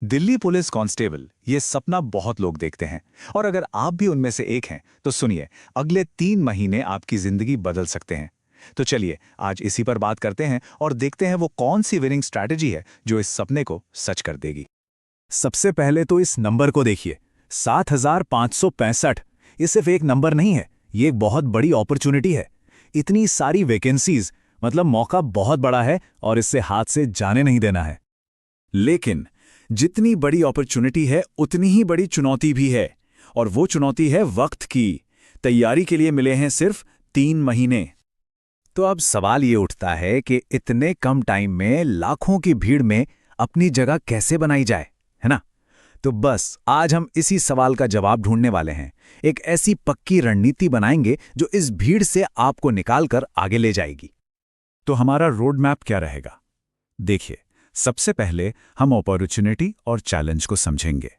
Delhi police constable ये सपना बहुत लोग देखते हैं। और अगर आप भी उनमें से एक हैं तो सुनिए, अगले 3 महीने आपकी जिंदगी बदल सकते हैं। तो चलिए आज इसी पर बात करते हैं और देखते हैं वो कौन सी विनिंग स्ट्रैटेजी है जो इस सपने को सच कर देगी। सबसे पहले तो इस नंबर को देखिए, 7565। ये सिर्फ एक नंबर नहीं है, ये एक बहुत बड़ी अपॉर्चुनिटी है। इतनी सारी वैकेंसीज, मतलब मौका बहुत बड़ा है और इससे हाथ से जाने नहीं देना है। लेकिन जितनी बड़ी अपॉर्चुनिटी है उतनी ही बड़ी चुनौती भी है, और वो चुनौती है वक्त की। तैयारी के लिए मिले हैं सिर्फ 3 महीने। तो अब सवाल ये उठता है कि इतने कम टाइम में लाखों की भीड़ में अपनी जगह कैसे बनाई जाए, है ना? तो बस आज हम इसी सवाल का जवाब ढूंढने वाले हैं। एक ऐसी पक्की रणनीति बनाएंगे जो इस भीड़ से आपको निकालकर आगे ले जाएगी। तो हमारा रोड मैप क्या रहेगा? देखिए, सबसे पहले हम अपॉर्चुनिटी और चैलेंज को समझेंगे,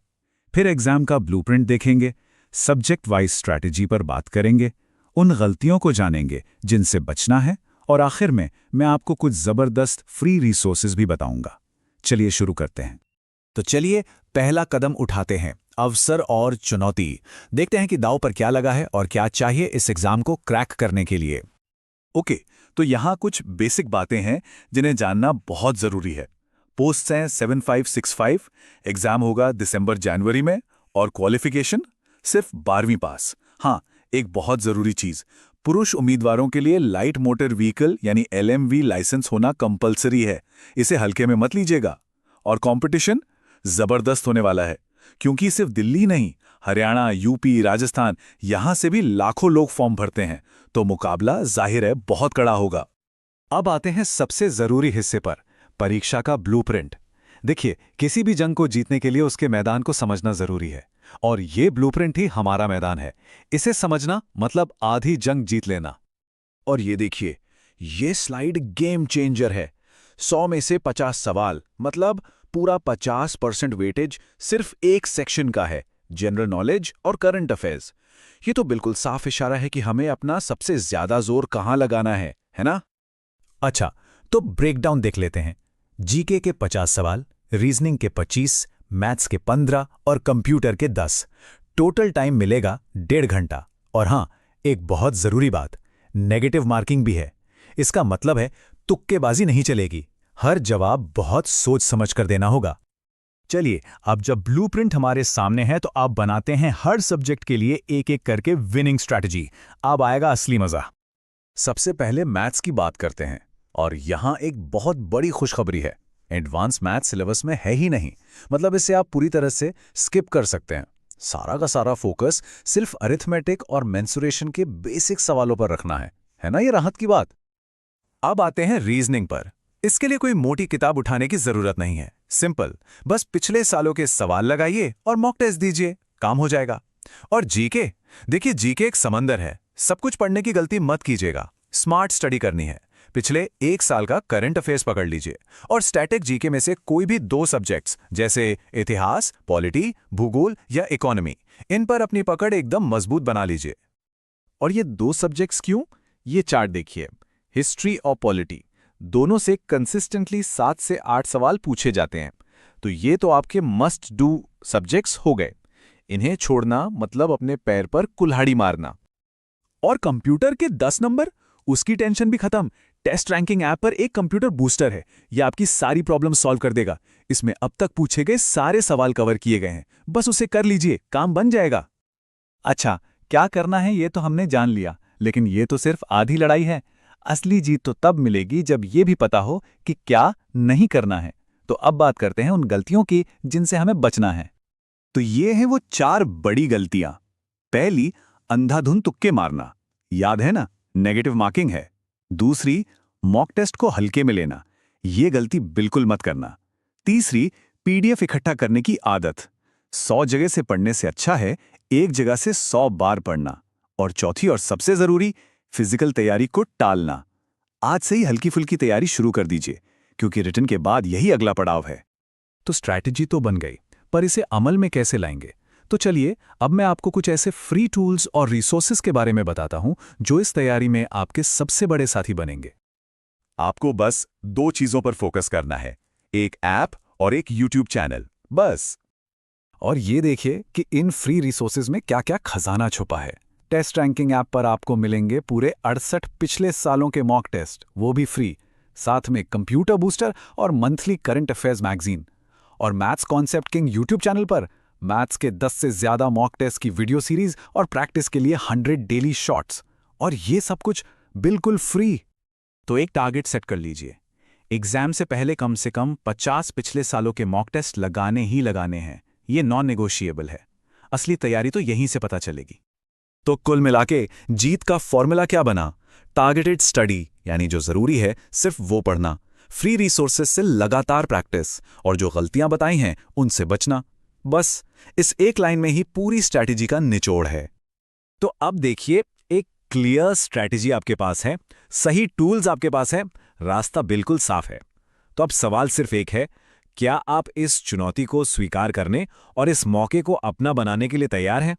फिर एग्जाम का ब्लूप्रिंट देखेंगे, सब्जेक्ट वाइज स्ट्रैटेजी पर बात करेंगे, उन गलतियों को जानेंगे जिनसे बचना है, और आखिर में मैं आपको कुछ जबरदस्त फ्री रिसोर्सेज भी बताऊंगा। चलिए शुरू करते हैं। तो चलिए पहला कदम उठाते हैं, अवसर और चुनौती। देखते हैं कि दांव पर क्या लगा है और क्या चाहिए इस एग्जाम को क्रैक करने के लिए। ओके, तो यहाँ कुछ बेसिक बातें हैं जिन्हें जानना बहुत जरूरी है। पोस्ट हैं 7565, एग्जाम होगा दिसंबर जनवरी में, और क्वालिफिकेशन सिर्फ 12वीं पास। हाँ, एक बहुत जरूरी चीज, पुरुष उम्मीदवारों के लिए लाइट मोटर व्हीकल यानी LMV लाइसेंस होना कंपलसरी है। इसे हल्के में मत लीजिएगा। और कंपटीशन जबरदस्त होने वाला है, क्योंकि सिर्फ दिल्ली नहीं, हरियाणा, यूपी, राजस्थान, यहां से भी लाखों लोग फॉर्म भरते हैं। तो मुकाबला जाहिर है बहुत कड़ा होगा। अब आते हैं सबसे जरूरी हिस्से पर, परीक्षा का ब्लूप्रिंट। देखिए, किसी भी जंग को जीतने के लिए उसके मैदान को समझना जरूरी है, और ये ब्लूप्रिंट ही हमारा मैदान है। इसे समझना मतलब आधी जंग जीत लेना। और ये देखिए, ये स्लाइड गेम चेंजर है। 100 में से 50 सवाल, मतलब पूरा 50% वेटेज सिर्फ एक सेक्शन का है, जनरल नॉलेज और करंट अफेयर्स। ये तो बिल्कुल साफ इशारा है कि हमें अपना सबसे ज्यादा जोर कहां लगाना है ना? अच्छा, तो ब्रेकडाउन देख लेते हैं। जीके के 50 सवाल, रीजनिंग के 25, मैथ्स के 15 और कंप्यूटर के 10। टोटल टाइम मिलेगा 1.5 घंटा। और हां, एक बहुत जरूरी बात, नेगेटिव मार्किंग भी है। इसका मतलब है तुक्केबाजी नहीं चलेगी, हर जवाब बहुत सोच समझ कर देना होगा। चलिए, अब जब ब्लूप्रिंट हमारे सामने है तो आप बनाते हैं हर सब्जेक्ट के लिए एक एक करके विनिंग स्ट्रैटेजी। अब आएगा असली मजा। सबसे पहले मैथ्स की बात करते हैं, और यहां एक बहुत बड़ी खुशखबरी है। एडवांस मैथ्स सिलेबस में है ही नहीं, मतलब इसे आप पूरी तरह से स्किप कर सकते हैं। सारा का सारा फोकस सिर्फ अरिथमेटिक और मेंसुरेशन के बेसिक सवालों पर रखना है ना? ये राहत की बात। अब आते हैं रीजनिंग पर। इसके लिए कोई मोटी किताब उठाने की जरूरत नहीं है, सिंपल, बस पिछले सालों के सवाल लगाइए और मॉक टेस्ट दीजिए, काम हो जाएगा। और जीके, देखिए जीके एक समंदर है, सब कुछ पढ़ने की गलती मत कीजिएगा। स्मार्ट स्टडी करनी है, पिछले 1 साल का करंट अफेयर्स पकड़ लीजिए, और स्टैटिक जीके में से कोई भी 2 सब्जेक्ट्स जैसे इतिहास, पॉलिटी, भूगोल या इकोनॉमी, इन पर अपनी पकड़ एकदम मजबूत बना लीजिए। और ये 2 सब्जेक्ट्स क्यों? ये चार्ट देखिए, हिस्ट्री और पॉलिटी, दोनों से कंसिस्टेंटली 7 से 8 सवाल पूछे जाते हैं। तो ये तो आपके मस्ट डू सब्जेक्ट्स हो गए। इन्हें छोड़ना मतलब अपने पैर पर कुल्हाड़ी मारना। और कंप्यूटर के 10 नंबर, उसकी टेंशन भी खत्म। टेस्ट रैंकिंग ऐप पर एक कंप्यूटर बूस्टर है, यह आपकी सारी प्रॉब्लम सॉल्व कर देगा। इसमें अब तक पूछे गए सारे सवाल कवर किए गए हैं, बस उसे कर लीजिए, काम बन जाएगा। अच्छा, क्या करना है ये तो हमने जान लिया, लेकिन ये तो सिर्फ आधी लड़ाई है। असली जीत तो तब मिलेगी जब ये भी पता हो कि क्या नहीं करना है। तो अब बात करते हैं उन गलतियों की जिनसे हमें बचना है। तो ये हैं वो 4 बड़ी गलतियां। पहली, अंधाधुंध तुक्के मारना, याद है ना, नेगेटिव मार्किंग है। दूसरी, मॉक टेस्ट को हल्के में लेना, ये गलती बिल्कुल मत करना। तीसरी, PDF इकट्ठा करने की आदत, 100 जगह से पढ़ने से अच्छा है एक जगह से 100 बार पढ़ना। और चौथी और सबसे जरूरी, फिजिकल तैयारी को टालना। आज से ही हल्की फुल्की तैयारी शुरू कर दीजिए, क्योंकि रिटन के बाद यही अगला पड़ाव है। तो स्ट्रैटेजी तो बन गई, पर इसे अमल में कैसे लाएंगे? तो चलिए अब मैं आपको कुछ ऐसे फ्री टूल्स और रिसोर्सेज के बारे में बताता हूं जो इस तैयारी में आपके सबसे बड़े साथी बनेंगे। आपको बस 2 चीजों पर फोकस करना है, एक ऐप और एक YouTube चैनल। बस। और ये देखिए कि इन फ्री रिसोर्सेज में क्या क्या खजाना छुपा है। टेस्ट रैंकिंग ऐप पर आपको मिलेंगे पूरे 68 पिछले सालों के मॉक टेस्ट, वो भी फ्री। साथ में कंप्यूटर बूस्टर और मंथली करंट अफेयर्स मैगजीन। और maths concept king YouTube channel पर मैथ्स के 10 से ज्यादा मॉक टेस्ट की वीडियो सीरीज और प्रैक्टिस के लिए 100 डेली शॉर्ट्स। और ये सब कुछ बिल्कुल फ्री। तो एक टारगेट सेट कर लीजिए। एग्जाम से पहले कम से कम 50 पिछले सालों के मॉक टेस्ट लगाने ही लगाने हैं। ये नॉन नेगोशिएबल है। असली तैयारी तो यहीं से पता चलेगी। तो कुल मिलाके जीत का फॉर्मूला क्या बना? टारगेटेड स्टडी, यानी जो जरूरी है सिर्फ वो पढ़ना, फ्री रिसोर्सेज से लगातार प्रैक्टिस, और जो गलतियां बताई हैं उनसे बचना। बस इस एक लाइन में ही पूरी स्ट्रैटेजी का निचोड़ है। तो अब देखिए, एक क्लियर स्ट्रैटेजी आपके पास है, सही टूल्स आपके पास है, रास्ता बिल्कुल साफ है। तो अब सवाल सिर्फ एक है, क्या आप इस चुनौती को स्वीकार करने और इस मौके को अपना बनाने के लिए तैयार हैं?